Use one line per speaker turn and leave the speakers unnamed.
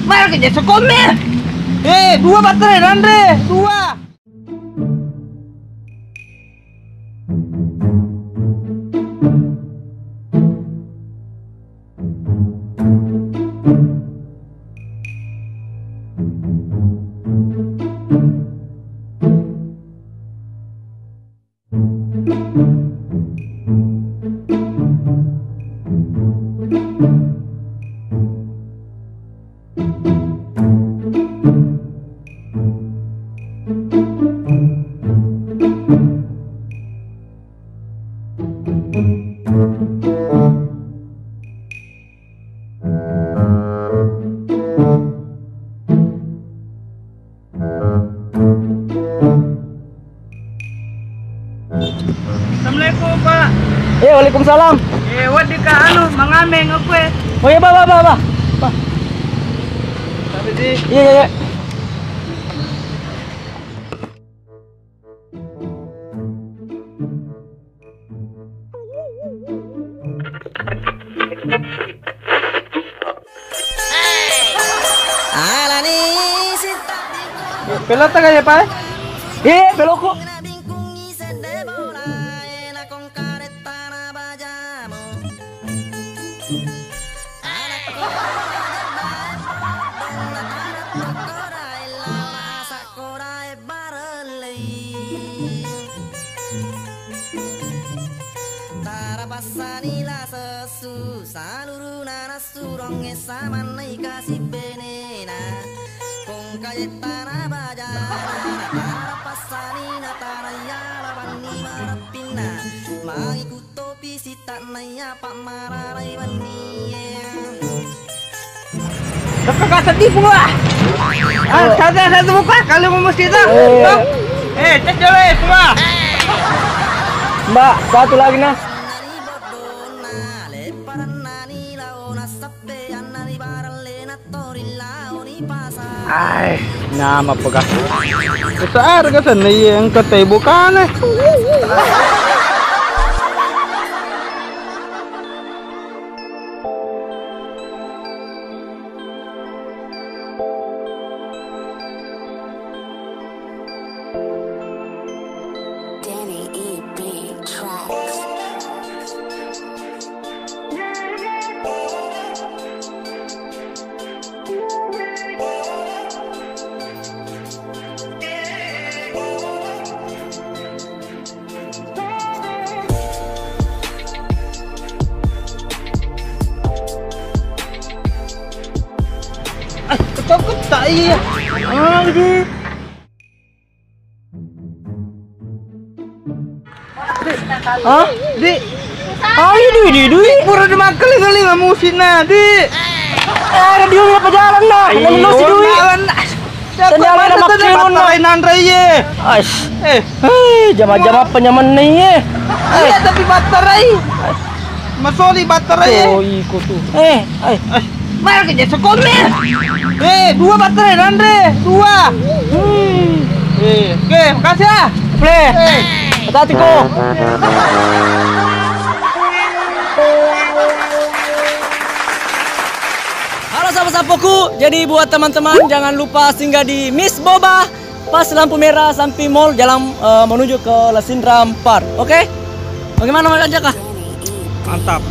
Mara kerja sekolah. Dua baterai Andre, dua. Assalamualaikum Pak.
Waalaikumsalam.
Wadi ka mangameng aku
Oh ya, Ba. Iya.
Pelota kaya Pak?
Peloko.
Pasanila sesu saluruna nasurong esaman nai kasih benena kong kaya tanah bajana tara pasanina taraya labani marapina mangikut topi sita naya pak mararai bani
Kakak sedih pula. Satu muka kalau mau mesti tak. Cek dulu semua.
Mbak, satu lagi nah.
Nama pagka. Saan ka sa niyang katay bukan Cokot tak iya. Lagi. Di. Duit. Pura de makan kali ngamusin na, Di.
Ada dia apa jalan dah. Nama si duit.
Ternyata ada makin lain Andre ye.
Jama-jama penyaman nih ye.
Iya tapi baterai. Masoli baterai.
Oh, ikut tuh.
Mara kerja sekolah. Dua baterai Andre, dua. Oke, makasih ya.
Play. Hati-hati kok. Halo sahabat-sahabatku. Jadi buat teman-teman jangan lupa singgah di Miss Boba pas lampu merah sampai mall jalan menuju ke Lesindram Park. Oke? Bagaimana Mas Ajak?
Mantap.